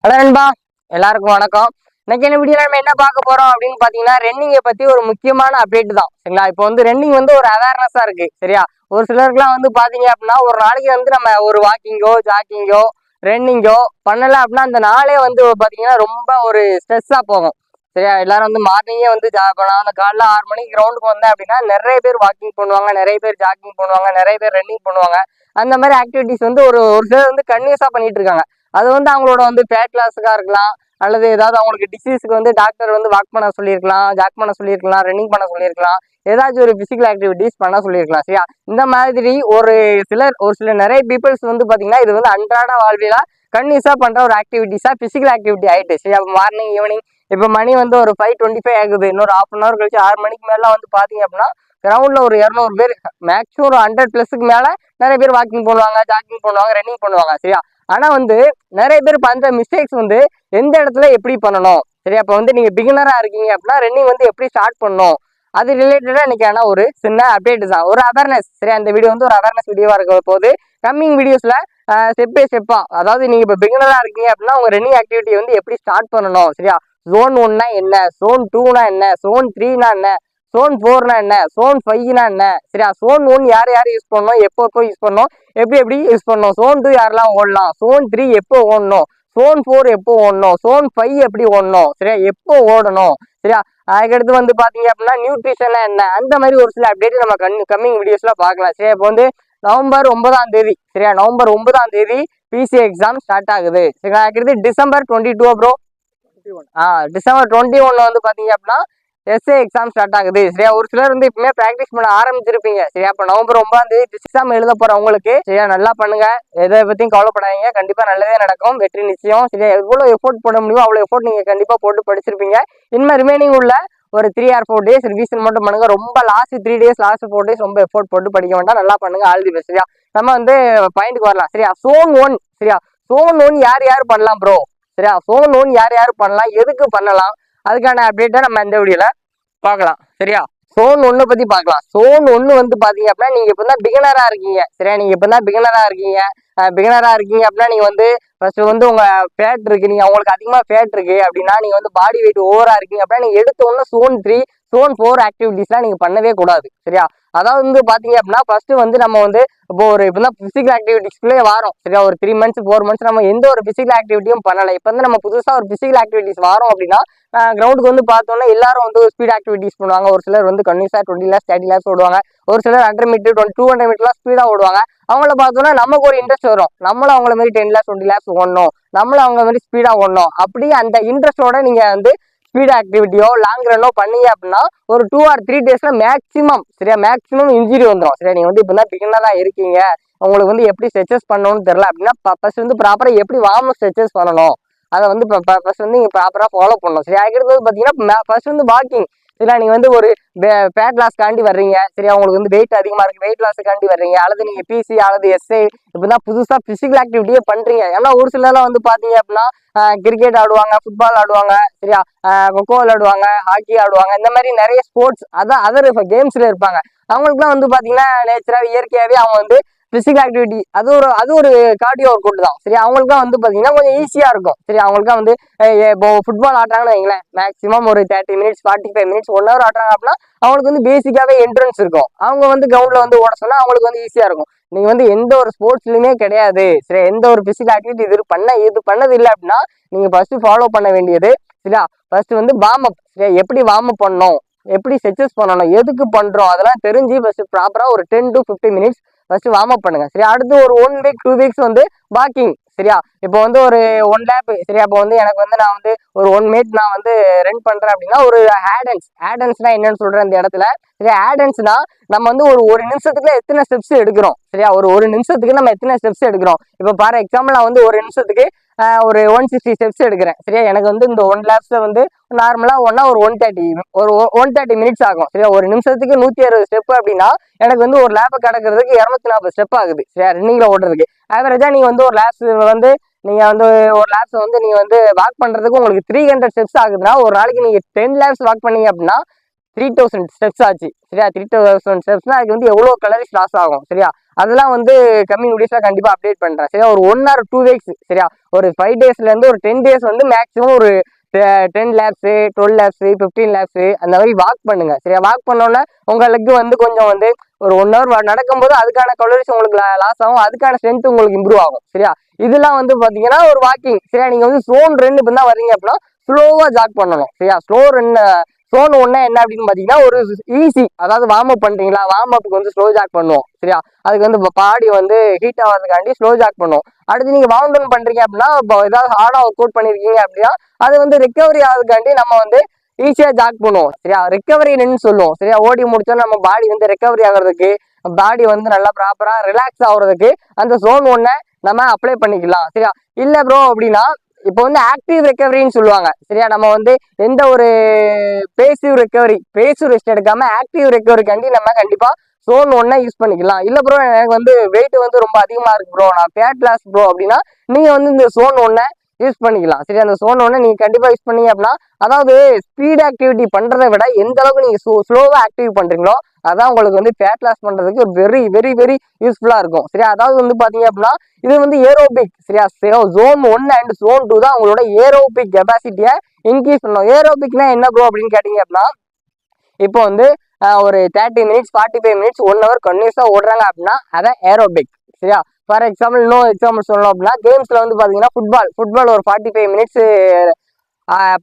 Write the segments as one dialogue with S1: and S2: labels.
S1: Hello நண்பா, எல்லாருக்கும் வணக்கம். இன்னைக்கு என்ன வீடியோ நம்ம என்ன பார்க்க போறோம் அப்படின்னு பாத்தீங்கன்னா, ரன்னிங்கை பத்தி ஒரு முக்கியமான அப்டேட் தான் சரிங்களா. இப்போ வந்து ரன்னிங் வந்து ஒரு அவேர்னஸா இருக்கு சரியா. ஒரு சிலருக்குலாம் வந்து பாத்தீங்க அப்படின்னா, ஒரு நாளைக்கு வந்து நம்ம ஒரு வாக்கிங்கோ ஜாக்கிங்கோ ரன்னிங்கோ பண்ணல அப்படின்னா அந்த நாளே வந்து பாத்தீங்கன்னா ரொம்ப ஒரு ஸ்ட்ரெஸ்ஸா போகும் சரியா. எல்லாரும் வந்து மார்னிங்கே வந்து அந்த காலைல 6 மணிக்கு கிரவுண்டுக்கு வந்தேன் அப்படின்னா நிறைய பேர் வாக்கிங் பண்ணுவாங்க, நிறைய பேர் ஜாக்கிங் பண்ணுவாங்க, நிறைய பேர் ரன்னிங் பண்ணுவாங்க. அந்த மாதிரி ஆக்டிவிட்டிஸ் வந்து ஒரு ஒரு சிலர் வந்து கன்யூஸா பண்ணிட்டு இருக்காங்க. அது வந்து அவங்களோட வந்து ஃபேட் லாஸுக்காக இருக்கலாம், அல்லது ஏதாவது அவங்களுக்கு டிசீஸுக்கு வந்து டாக்டர் வந்து வாக் பண்ண சொல்லியிருக்கலாம், ஜாக் பண்ண சொல்லியிருக்கலாம், ரன்னிங் பண்ண சொல்லியிருக்கலாம், ஏதாச்சும் ஒரு பிசிக்கல் ஆக்டிவிட்டிஸ் பண்ண சொல்லியிருக்கலாம் சரியா. இந்த மாதிரி ஒரு சில நிறைய பீப்புள்ஸ் வந்து பாத்தீங்கன்னா இது வந்து அன்றாட வாழ்வியலா கன்யூஸா பண்ற ஒரு ஆக்டிவிட்டிஸா பிசிக்கல் ஆக்டிவிட்டி ஆயிட்டு சரியா. மார்னிங் ஈவினிங் இப்போ மணி வந்து ஒரு 5:25 ஆகுது, இன்னொரு ½ hour கழிச்சு 6 மணிக்கு மேல வந்து பாத்தீங்க அப்படின்னா கிரவுண்ட்ல ஒரு 200 பேர், மேக்ஸிமம் ஒரு 100+ மேல நிறைய பேர் வாக்கிங் பண்ணுவாங்க, ஜாக்கிங் பண்ணுவாங்க, ரன்னிங் பண்ணுவாங்க சரியா. ஆனா வந்து நிறைய பேர் பண்ற மிஸ்டேக்ஸ் வந்து எந்த இடத்துல எப்படி பண்ணணும் சரியா. இப்போ வந்து நீங்க பிகினரா இருக்கீங்க அப்படின்னா ரன்னிங் வந்து எப்படி ஸ்டார்ட் பண்ணணும் அது ரிலேட்டடா இன்னைக்கு ஆனா ஒரு சின்ன அப்டேட் தான், ஒரு அவேர்னஸ் சரியா. இந்த வீடியோ வந்து ஒரு அவேர்னஸ் வீடியோவா இருக்க போது கம்மிங் வீடியோஸ்ல ஸ்டெப் பை ஸ்டெப்பா, அதாவது நீங்க இப்போ பிகினரா இருக்கீங்க அப்படின்னா உங்க ரன்னிங் ஆக்டிவிட்டி வந்து எப்படி ஸ்டார்ட் பண்ணணும் சரியா. zone 1னா என்ன, zone 2னா என்ன, zone 3னா என்ன, zone 4னா என்ன, zone 5னா என்ன சரியா. zone 1 யார் யார் யூஸ் பண்ணணும், எப்போ யூஸ் பண்ணணும், எப்படி யூஸ் பண்ணணும், zone 2 யாரெல்லாம் ஓடலாம், zone 3 எப்போ ஓடணும், zone 4 எப்போ ஓடணும், zone 5 எப்படி ஓடணும் சரியா, எப்போ ஓடணும் சரியா. அதுக்கடுத்து வந்து பாத்தீங்க அப்படின்னா நியூட்ரிஷன் என்ன, அந்த மாதிரி ஒரு சில அப்டேட் நம்ம கம்மிங் வீடியோஸ்ல பார்க்கலாம் சரியா. இப்போ வந்து நவம்பர் 9ஆம் தேதி சரியா, நவம்பர் 9ஆம் தேதி பிசி எக்ஸாம் ஸ்டார்ட் ஆகுது சரிங்களா. அதுக்கடுத்து டிசம்பர் 22 ப்ரோ, டிசம்பர் 21 வந்து பாத்தீங்க அப்படின்னா எஸ்ஏ எக்ஸாம் ஸ்டார்ட் ஆகுது சரியா. ஒரு சிலர் வந்து இப்பவுமே பிராக்டிஸ் பண்ண ஆரம்பிச்சிருப்பீங்க சரியா. இப்போ நவம்பர் 9ஆம் தேதி எக்ஸாம் எழுத போறவங்களுக்கு சரியா, நல்லா பண்ணுங்க, எதை பத்தியும் கவலைப்படாதீங்க, கண்டிப்பா நல்லதே நடக்கும், வெற்றி நிச்சயம் சரியா. எவ்வளவு எஃபோர்ட் போட முடியுமோ அவ்வளவு எஃபோர்ட் நீங்க கண்டிப்பா போட்டு படிச்சிருப்பீங்க. இனிமே ரிமைனிங் உள்ள ஒரு 3 or 4 days ரிவிஷன் மட்டும் பண்ணுங்க. ரொம்ப லாஸ்ட் 3 days லாஸ்ட் 4 days ரொம்ப எஃபோர்ட் போட்டு படிக்க வேண்டாம், நல்லா பண்ணுங்க, ஆல் தி பெஸ்ட் சரியா. நம்ம வந்து பாயிண்ட்க்கு வரலாம் சரியா. zone 1 சரியா, zone 1 யார் யார் பண்ணலாம் ப்ரோ சரியா. zone 1 யார் யார் பண்ணலாம், எதுக்கு பண்ணலாம், அதுக்கான அப்டேட்டை நம்ம இந்த வீடியோல பார்க்கலாம் சரியா. zone 1 பத்தி பார்க்கலாம். zone 1 வந்து பாத்தீங்க அப்படின்னா நீங்க இப்பதான் பிகினரா இருக்கீங்க சரியா. நீங்க இப்பதான் பிகினரா இருக்கீங்க அப்படின்னா நீங்க வந்து ஃபர்ஸ்ட் வந்து உங்க ஃபேட் இருக்கு, நீங்க உங்களுக்கு அதிகமா ஃபேட் இருக்கு அப்படின்னா, நீங்க வந்து பாடி வெயிட் ஓவரா இருக்கீங்க அப்படின்னா நீங்க எடுத்த உடனே zone 3 zone 4 ஆக்டிவிட்டிஸ்லாம் நீங்க பண்ணவே கூடாது சரியா. அதாவது வந்து பாத்தீங்க அப்படின்னா ஃபர்ஸ்ட் வந்து நம்ம வந்து இப்போ ஒரு இப்பதான் பிசிக்கல் ஆக்டிவிட்டிஸ்க்குள்ளே வரோம் சரியா. ஒரு 3 months 4 months நம்ம எந்த ஒரு பிசிக்கல் ஆக்டிவிட்டியும் பண்ணலை. இப்போ வந்து நம்ம புதுசா ஒரு பிசிக்கல் ஆக்டிவிட்டிஸ் வரோம் அப்படின்னா கிரவுண்டுக்கு வந்து பார்த்தோம்னா எல்லாரும் வந்து ஸ்பீட் ஆக்டிவிட்டிஸ் பண்ணுவாங்க. ஒரு சிலர் வந்து கன்யூஸா 20 laps 30 laps ஓடுவாங்க. ஒரு சிலர் 100 மீட்டர் 200 மீட்டர்லாம் ஸ்பீடா ஓடுவாங்க. அவங்கள பார்த்தோம்னா நமக்கு ஒரு இன்ட்ரெஸ்ட் வரும், நம்மளும் அவங்கள மாதிரி 10 laps 20 laps ஓடணும், நம்மளும் அவங்க மாதிரி ஸ்பீடா ஓடணும். அப்படி அந்த இன்ட்ரெஸ்டோட நீங்க வந்து ஸ்பீட் ஆக்டிவிட்டியோ லாங் ரன்னோ பண்ணீங்க அப்படின்னா ஒரு 2 or 3 daysல மேக்ஸிமம் சரியா, மேக்ஸிமம் இன்ஜுரி வந்துடும் சரியா. நீங்க வந்து இப்போ தான் பிகினரா இருக்கீங்க, உங்களுக்கு வந்து எப்படி ஸ்ட்ரெச்சஸ் பண்ணணும்னு தெரியல அப்படின்னா ஃபர்ஸ்ட் வந்து ப்ராப்பரா எப்படி வார்ம் ஸ்ட்ரெச்சஸ் பண்ணணும் அதை வந்து ஃபர்ஸ்ட் வந்து நீங்க ப்ராப்பரா ஃபாலோ பண்ணணும் சரியா. அதுக்கடுத்து பாத்தீங்கன்னா ஃபர்ஸ்ட் வந்து வாக்கிங் சரியா. நீங்க வந்து ஒரு ஃபேட் லாஸ்க்காண்டி வர்றீங்க சரியா, உங்களுக்கு வந்து வெயிட் அதிகமா இருக்கு, வெயிட் லாஸுக்காண்டி வர்றீங்க, அல்லது நீங்க பிசி அல்லது எஸ்ஐ இப்பதான் புதுசா பிசிக்கல் ஆக்டிவிட்டியே பண்றீங்க. ஏன்னா ஒரு சிலர்லாம் வந்து பாத்தீங்க அப்படின்னா கிரிக்கெட் ஆடுவாங்க, ஃபுட்பால் ஆடுவாங்க சரியா, கொக்கோ விளையாடுவாங்க, ஹாக்கி ஆடுவாங்க, இந்த மாதிரி நிறைய ஸ்போர்ட்ஸ் அதான் அதர் கேம்ஸ்ல இருப்பாங்க. அவங்களுக்குலாம் வந்து பாத்தீங்கன்னா நேச்சுரா இயற்கையாவே அவங்க வந்து பிசிக்கல் ஆக்டிவிட்டி அது ஒரு கார்டியோ ஒர்க் அவுட் தான் சரி. அவங்களுக்குலாம் வந்து பாத்தீங்கன்னா கொஞ்சம் ஈஸியா இருக்கும் சரி. அவங்களுக்குலாம் வந்து இப்போ ஃபுட்பால் ஆடுறாங்கன்னு வைங்களேன், மேக்ஸிமம் ஒரு 30 minutes 45 minutes 1 hour ஆடுறாங்க அப்படின்னா அவங்களுக்கு வந்து பேசிக்காவே என்ட்ரன்ஸ் இருக்கும். அவங்க வந்து கிரவுண்ட்ல வந்து ஓட சொன்னா அவங்களுக்கு வந்து ஈஸியா இருக்கும். நீங்க வந்து எந்த ஒரு ஸ்போர்ட்ஸ்லயுமே கிடையாது சரி, எந்த ஒரு பிசிக்கல் ஆக்டிவிட்டி இது பண்ணது இல்லை அப்படின்னா நீங்க ஃபர்ஸ்ட் ஃபாலோ பண்ண வேண்டியது சரியா. ஃபர்ஸ்ட் வந்து வார்ம் அப் சரியா, எப்படி வார்ம் அப் பண்ணணும், எப்படி ஸ்ட்ரெச்சஸ் பண்ணணும், எதுக்கு பண்றோம் அதெல்லாம் தெரிஞ்சு ஃபர்ஸ்ட் ப்ராப்பரா ஒரு 10 to 15 minutes first warm up பண்ணுங்க சரி. அடுத்து ஒரு 1 week 2 weeks வந்து வாக்கிங் சரியா. இப்போ வந்து ஒரு 1 lap சரியா, இப்போ வந்து எனக்கு வந்து நான் வந்து ஒரு 1 minute நான் வந்து ரன் பண்றேன் அப்படின்னா ஒரு ஆடன்ஸ்னா என்னன்னு சொல்றேன் இந்த இடத்துல சரியா. ஆடன்ஸ்னா நம்ம வந்து ஒரு நிமிஷத்துக்கு எத்தனை ஸ்டெப்ஸ் எடுக்கிறோம் சரியா, ஒரு நிமிஷத்துக்கு நம்ம எத்தனை ஸ்டெப்ஸ் எடுக்கிறோம். இப்போ ஃபார் எக்ஸாம்பிள் நான் வந்து ஒரு நிமிஷத்துக்கு ஒரு 160 ஸ்டெப்ஸ் எடுக்கிறேன் சரியா. எனக்கு வந்து இந்த 1 laps வந்து நார்மலா ஒரு 130 minutes ஆகும் சரியா. ஒரு நிமிஷத்துக்கு 160 ஸ்டெப் அப்படின்னா எனக்கு வந்து ஒரு லேப்பை கடக்கிறதுக்கு 240 ஸ்டெப் ஆகுது சரியா. ரன்னிங்ல ஓடுறதுக்கு ஆவரேஜா நீங்க வந்து ஒரு லேப்ஸ் வந்து நீங்க வந்து ஒரு லேப்ஸ் வந்து நீங்க வந்து வாக் பண்றதுக்கு உங்களுக்கு 300 ஸ்டெப்ஸ் ஆகுதுன்னா ஒரு நாளைக்கு நீங்க 10 laps வாக் பண்ணீங்க அப்படின்னா 3000 ஸ்டெப்ஸ் ஆச்சு சரியா. 3000 ஸ்டெப்ஸ்னா அதுக்கு வந்து எவ்வளோ கலரிஸ் லாஸ் ஆகும் சரியா. அதெல்லாம் வந்து கம்மிங் வீடியோஸ்ல கண்டிப்பா அப்டேட் பண்றேன் சரியா. ஒரு 1 or 2 weeks சரியா. ஒரு 5 daysல இருந்து ஒரு 10 days வந்து மேக்ஸிமம் ஒரு 10 laps 12 laps 15 laps அந்த மாதிரி வாக் பண்ணுங்க சரியா. வாக் பண்ணோன்னா உங்களுக்கு வந்து கொஞ்சம் வந்து ஒரு 1 hour நடக்கும்போது அதுக்கான கலோரிஸ் உங்களுக்கு லாஸ் ஆகும், அதுக்கான ஸ்ட்ரென்த் உங்களுக்கு இம்ப்ரூவ் ஆகும் சரியா. இதெல்லாம் வந்து பாத்தீங்கன்னா ஒரு வாக்கிங் சரியா. நீங்க வந்து zone 2 இப்போ தான் வர்றீங்க அப்படின்னா ஸ்லோவா ஜாக் பண்ணணும் சரியா. zone 1 என்ன அப்படின்னு பாத்தீங்கன்னா ஒரு ஈஸி, அதாவது வார்ம் அப் பண்றீங்களா, வார்ம் அப்புக்கு வந்து ஸ்லோ ஜாக் பண்ணுவோம் சரியா. அதுக்கு வந்து பாடி வந்து ஹீட் ஆகிறதுக்காண்டி ஸ்லோ ஜாக் பண்ணுவோம். அடுத்து நீங்க வார்ம் டவுன் பண்றீங்க அப்படின்னா ஏதாவது ஹார்டா ஒர்க் அவுட் பண்ணிருக்கீங்க அப்படின்னா அது வந்து ரெக்கவரி ஆகுதுக்காண்டி நம்ம வந்து ஈஸியா ஜாக் பண்ணுவோம் சரியா. ரெக்கவரின்னு சொல்லுவோம் சரியா. ஓடி முடிச்சோம் நம்ம பாடி வந்து ரெக்கவரி ஆகுறதுக்கு, பாடி வந்து நல்லா ப்ராப்பரா ரிலாக்ஸ் ஆகுறதுக்கு அந்த zone 1 நம்ம அப்ளை பண்ணிக்கலாம் சரியா. இல்ல ப்ரோ அப்படின்னா இப்போ வந்து ஆக்டிவ் ரெக்கவரின்னு சொல்லுவாங்க சரியா. நம்ம வந்து எந்த ஒரு பேசிவ் ரெஸ்ட் எடுக்காம ஆக்டிவ் ரெக்கவரிக்காண்டி நம்ம கண்டிப்பா zone 1 யூஸ் பண்ணிக்கலாம். இல்ல ப்ரோ எனக்கு வந்து வெயிட் வந்து ரொம்ப அதிகமா இருக்கு ப்ரோ, நான் ஃபேட் லாஸ் ப்ரோ அப்படின்னா நீங்க வந்து இந்த zone 1 யூஸ் பண்ணிக்கலாம் சரி. அந்த zone 1 நீங்க கண்டிப்பா யூஸ் பண்ணீங்க அப்படின்னா, அதாவது ஸ்பீட் ஆக்டிவிட்டி பண்றதை விட எந்த அளவுக்கு நீங்க ஸ்லோவா ஆக்டிவ் பண்றீங்களோ அதான் உங்களுக்கு வந்து ஃபேட் லாஸ் பண்றதுக்கு வெரி வெரி வெரி யூஸ்ஃபுல்லா இருக்கும் சரியா. அதாவது வந்து பாத்தீங்க அப்படின்னா இது வந்து ஏரோபிக் சரியா. zone 1 and zone 2 தான் உங்களோட ஏரோபிக் கெப்பாசிட்டியை இன்க்ரீஸ் பண்ணும். ஏரோபிக்னா என்ன ப்ரோ அப்படின்னு கேட்டீங்க அப்படின்னா, இப்போ வந்து ஒரு 30 minutes 45 minutes 1 hour கன்யூஸா ஓடுறாங்க அப்படின்னா அதான் ஏரோபிக் சரியா. ஃபார் எக்ஸாம்பிள் இன்னும் எக்ஸாம்பிள் சொல்லணும் அப்படின்னா கேம்ஸ்ல வந்து பாத்தீங்கன்னா ஃபுட்பால் ஒரு 45 minutes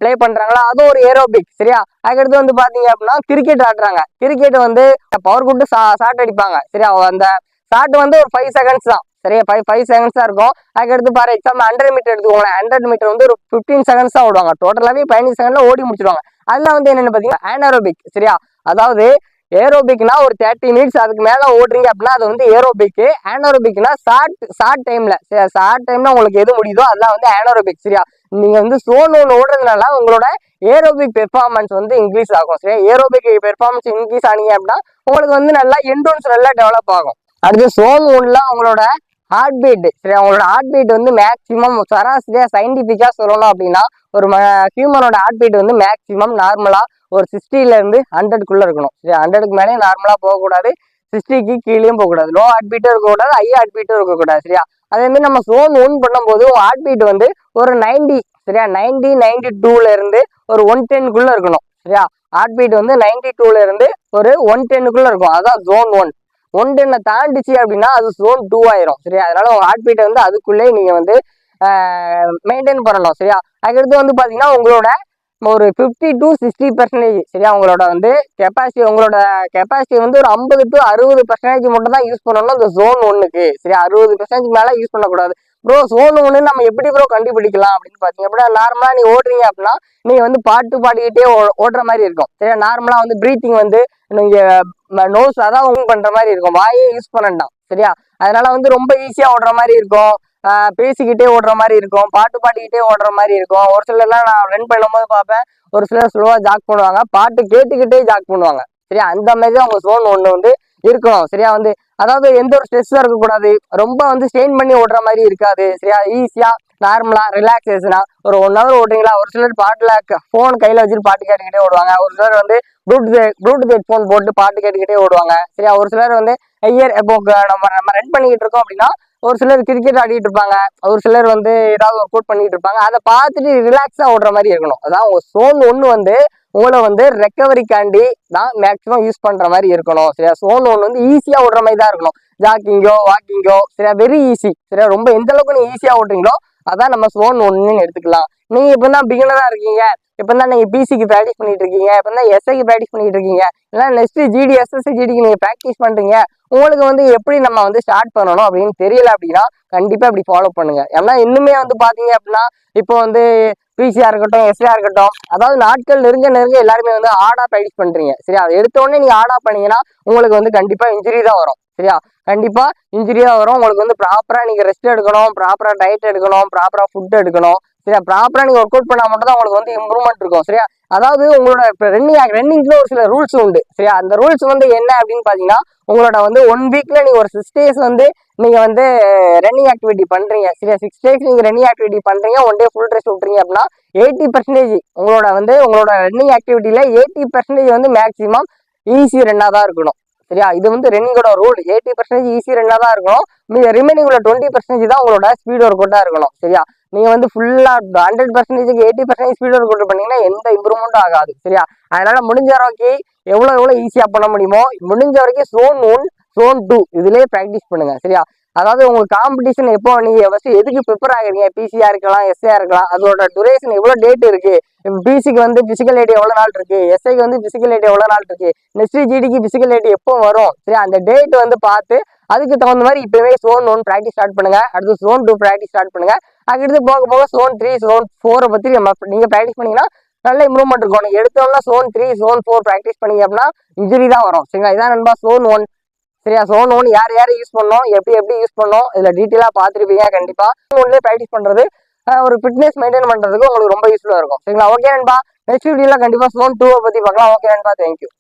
S1: ப்ளே பண்றாங்களா அது ஒரு ஏரோபிக் சரியா. அதுக்கடுத்து வந்து பாத்தீங்க அப்படின்னா கிரிக்கெட் ஆடுறாங்க, கிரிக்கெட் வந்து பவர் கூட்டு ஷாட் அடிப்பாங்க சரியா. அந்த ஷாட் வந்து ஒரு 5 seconds தான் சரியா. 5 seconds தான் இருக்கும். அதுக்கடுத்து ஃபார் எக்ஸாம்பிள் 100 மீட்டர் எடுத்துக்கோங்களேன். 100 மீட்டர் வந்து ஒரு 15 seconds தான் ஓடுவாங்க. டோட்டலாவே 15 செகண்ட்ல ஓடி முடிச்சிருவாங்க. அதெல்லாம் வந்து என்னன்னு பாத்தீங்கன்னா அனரோபிக் சரியா. அதாவது ஏரோபிக்னா ஒரு 30 minutes அதுக்கு மேல ஓடுறீங்க அப்படின்னா அது வந்து ஏரோபிக். அனரோபிக்னா ஷார்ட் டைம்ல உங்களுக்கு எது முடியுதோ அதெல்லாம் வந்து அனரோபிக் சரியா. நீங்க வந்து zone 1 ஓடுறதுனால உங்களோட ஏரோபிக் பெர்ஃபார்மன்ஸ் வந்து இன்க்ரீஸ் ஆகும் சரியா. ஏரோபிக் பெர்ஃபார்மன்ஸ் இன்க்ரீஸ் ஆனீங்க அப்படின்னா உங்களுக்கு வந்து நல்லா எண்டூரன்ஸ் நல்லா டெவலப் ஆகும். அடுத்து zone 1ல உங்களோட ஹார்ட் பீட் சரி. அவங்களோட ஹார்ட் பீட் வந்து மேக்சிமம் சராசரியா சயின்டிபிக்கா சொல்லணும் அப்படின்னா ஒரு ஹியூமனோட ஹார்ட் பீட் வந்து மேக்சிமம் நார்மலா ஒரு 60ல இருந்து 100க்குள்ள இருக்கணும் சரி. 100க்கு மேலே நார்மலா போகக்கூடாது, 60க்கு கீழேயும் போகக்கூடாது, லோ ஹார்ட் பீட்டும் இருக்கக்கூடாது, ஹை ஹார்ட் பீட்டும் இருக்கக்கூடாது சரியா. அதே மாதிரி நம்ம zone 1 பண்ணும்போது ஹார்ட் பீட் வந்து ஒரு 90 சரியா, 92ல இருந்து ஒரு 110க்குள்ள இருக்கணும் சரியா. ஹார்ட் பீட் வந்து 92ல இருந்து ஒரு 110க்குள்ள இருக்கும், அதான் zone 1. 110 தாண்டிச்சு அப்படின்னா அது zone 2 ஆயிரும் சரியா. அதனால உங்க ஹார்ட் பீட்டை வந்து அதுக்குள்ளே நீங்க வந்து மெயின்டைன் பண்ணணும் சரியா. அதுக்கடுத்து வந்து பாத்தீங்கன்னா உங்களோட ஒரு 50 to 60% சரியா. உங்களோட வந்து உங்களோட கெப்பாசிட்டி வந்து ஒரு 50 to 60% மட்டும் தான் யூஸ் பண்ணணும் இந்த zone 1க்கு சரியா. 60% மேல யூஸ் பண்ணக்கூடாது. ப்ரோ zone 1 நம்ம எப்படி ப்ரோ கண்டுபிடிக்கலாம் அப்படின்னு பாத்தீங்க அப்படின்னா, நார்மலா நீ ஓடுறீங்க அப்படின்னா நீங்க வந்து பாட்டு பாடிக்கிட்டே ஓடுற மாதிரி இருக்கும் சரியா. நார்மலா வந்து பிரீத்திங் வந்து நீங்க நோஸ் அதான் பண்ற மாதிரி இருக்கும், வாயே யூஸ் பண்ணண்டாம் சரியா. அதனால வந்து ரொம்ப ஈஸியா ஓடுற மாதிரி இருக்கும், பேசிக்கிட்டே ஓடுற மாதிரி இருக்கும், பாட்டு பாடிக்கிட்டே ஓடுற மாதிரி இருக்கும். ஒரு சிலர்லாம் நான் ரன் பண்ணும்போது பார்ப்பேன், ஒரு சிலர் ஸ்லோவா ஜாக் பண்ணுவாங்க, பாட்டு கேட்டுக்கிட்டே ஜாக் பண்ணுவாங்க சரியா. அந்த மாதிரி தான் அவங்க zone 1 வந்து இருக்கணும் சரியா. வந்து அதாவது எந்த ஒரு ஸ்ட்ரெஸ்ஸும் இருக்கக்கூடாது, ரொம்ப வந்து ஸ்ட்ரெயின் பண்ணி ஓடுற மாதிரி இருக்காது சரியா. ஈஸியா நார்மலா ரிலாக்ஸேஷனா ஒரு 1 hour ஓடுறீங்களா, ஒரு சிலர் பாட்டுல போன் கையில வச்சுட்டு பாட்டு கேட்டுக்கிட்டே ஓடுவாங்க, ஒரு சிலர் வந்து ப்ளூடூத் ஹெட்போன் போட்டு பாட்டு கேட்டுக்கிட்டே ஓடுவாங்க சரியா. ஒரு சிலர் வந்து இப்போ நம்ம ரன் பண்ணிக்கிட்டு இருக்கோம் அப்படின்னா ஒரு சிலர் கிரிக்கெட் ஆடிட்டு இருப்பாங்க, ஒரு சிலர் வந்து ஏதாவது ஒர்க் அவுட் பண்ணிட்டு இருப்பாங்க, அதை பார்த்துட்டு ரிலாக்ஸா ஓடுற மாதிரி இருக்கணும். அதான் உங்க zone 1 வந்து உங்களை வந்து ரெக்கவரிக்காண்டி தான் மேக்ஸிமம் யூஸ் பண்ற மாதிரி இருக்கணும் சரியா. zone 1 வந்து ஈஸியா ஓடுற மாதிரி தான் இருக்கணும், ஜாக்கிங்கோ வாக்கிங்கோ சரியா, வெரி ஈஸி சரியா. ரொம்ப எந்த அளவுக்கு நீங்க ஈஸியா ஓடுறீங்களோ அதான் நம்ம zone 1ன்னு எடுத்துக்கலாம். நீங்க இப்பதான் பிகினரா இருக்கீங்க, இப்பதான் நீங்க பிசிக்கு ப்ராக்டிஸ் பண்ணிட்டு இருக்கீங்க, இப்பதான் எஸ்ஐக்கு ப்ராக்டிஸ் பண்ணிட்டு இருக்கீங்க, இல்லைன்னா நெக்ஸ்ட் ஜிடி எஸ்எஸ்சி ஜிடிக்கு நீங்க ப்ராக்டிஸ் பண்றீங்க, உங்களுக்கு வந்து எப்படி நம்ம வந்து ஸ்டார்ட் பண்ணணும் அப்படின்னு தெரியல அப்படின்னா கண்டிப்பா இப்படி ஃபாலோ பண்ணுங்க. ஏன்னா இன்னுமே வந்து பாத்தீங்க அப்படின்னா இப்போ வந்து பிசியா இருக்கட்டும் எஸ்ஐயா இருக்கட்டும், அதாவது நாட்கள் நெருங்க எல்லாருமே வந்து ஆடா ப்ராக்டிஸ் பண்றீங்க சரியா. எடுத்த உடனே நீங்க ஆடா பண்ணீங்கன்னா உங்களுக்கு வந்து கண்டிப்பா இன்ஜுரி தான் வரும் சரியா. கண்டிப்பா இன்ஜுரியா வரும். உங்களுக்கு வந்து ப்ராப்பரா நீங்க ரெஸ்ட் எடுக்கணும், ப்ராப்பரா டயட் எடுக்கணும், ப்ராப்பரா ஃபுட் எடுக்கணும் சரியா. ப்ராப்பரா நீங்க ஒர்க் அவுட் பண்ணா மட்டும் தான் உங்களுக்கு வந்து இம்ப்ரூவ்மெண்ட் இருக்கும் சரியா. அதாவது உங்களோட இப்போ ரன்னிங்ல ஒரு சில ரூல்ஸ் உண்டு சரியா. அந்த ரூல்ஸ் வந்து என்ன அப்படின்னு பாத்தீங்கன்னா, உங்களோட வந்து 1 வீக்ல நீங்க ஒரு 6 days வந்து நீங்க வந்து ரன்னிங் ஆக்டிவிட்டி பண்றீங்க சரியா. 6 days நீங்க ரன்னிங் ஆக்டிவிட்டி பண்றீங்க, 1 day ஃபுல் ரெஸ்ட் விட்டுறீங்க அப்படின்னா 80% உங்களோட ரன்னிங் ஆக்டிவிட்டியில 80% வந்து மேக்ஸிமம் ஈஸி ரன்னா தான் இருக்கணும் சரியா. இது வந்து ரன்னிங்கோட ரூல். 80% ஈஸி ரன்னா தான் இருக்கணும். ரிமைனிங் உள்ள 20% தான் உங்களோட ஸ்பீட் ஒர்க் அவுட்டா இருக்கணும் சரியா. நீங்க வந்து ஃபுல்லா 100%க்கு 80% ஸ்பீட் ஒர்க் அவுட் பண்ணீங்கன்னா எந்த இம்ப்ரூவ்மெண்ட்டும் ஆகாது சரியா. அதனால முடிஞ்ச வரைக்கும் எவ்வளவு ஈஸியா பண்ண முடியுமோ முடிஞ்ச வரைக்கும் Zone 1 Zone 2 இதுலயே ப்ராக்டிஸ் பண்ணுங்க சரியா. அதாவது உங்களுக்கு காம்படிஷன் எப்போ நீங்க ஃபர்ஸ்ட் எதுக்கு ப்ரிப்பேர் ஆகுறீங்க, பிசியா இருக்கலாம் எஸ்ஏ இருக்கலாம், அதோட டூரேஷன் எவ்வளவு டேட் இருக்கு. பிசிக்கு வந்து பிசிக்கல் ஐடி எவ்வளவு நாள் இருக்கு, எஸ்ஐக்கு வந்து பிசிக்கல் ஐடி எவ்வளவு நாள் இருக்கு, நெக்ஸ்ட் ஜிடிக்கு பிசிக்கல் ஐடி எப்போ வரும் சரி. அந்த டேட் வந்து பார்த்து அதுக்கு தகுந்த மாதிரி இப்பவே Zone 1 ப்ராக்டிஸ் ஸ்டார்ட் பண்ணுங்க, அடுத்து Zone 2 ப்ராக்டிஸ் ஸ்டார்ட் பண்ணுங்க. அதுக்கடுத்து போக போக Zone 3 Zone 4 பத்தி நீங்க ப்ராக்டிஸ் பண்ணீங்கன்னா நல்ல இம்ப்ரூவ்மெண்ட் இருக்கும். நீங்க எடுத்தோம்னா Zone 3 Zone 4 ப்ராக்டிஸ் பண்ணீங்க அப்படின்னா இன்ஜுரி தான் வரும் சரிங்களா. இதான் நண்பா Zone 1 சரியா. Zone 1 யார் யூஸ் பண்ணோம், எப்படி யூஸ் பண்ணோம் இதுல டீட்டெயிலா பார்த்துருப்பீங்க. கண்டிப்பா ஒன்லயே ப்ராக்டிஸ் பண்றது ஒரு ஃபிட்னஸ் மெயின்டைன் பண்றதுக்கு உங்களுக்கு ரொம்ப யூஸ்ஃபுல்லா இருக்கும் சரிங்களா. ஓகே நண்பா, நெக்ஸ்ட் வீடியோல கண்டிப்பா Zone 2 பத்தி பார்க்கலாம். ஓகே நண்பா, தேங்க்யூ.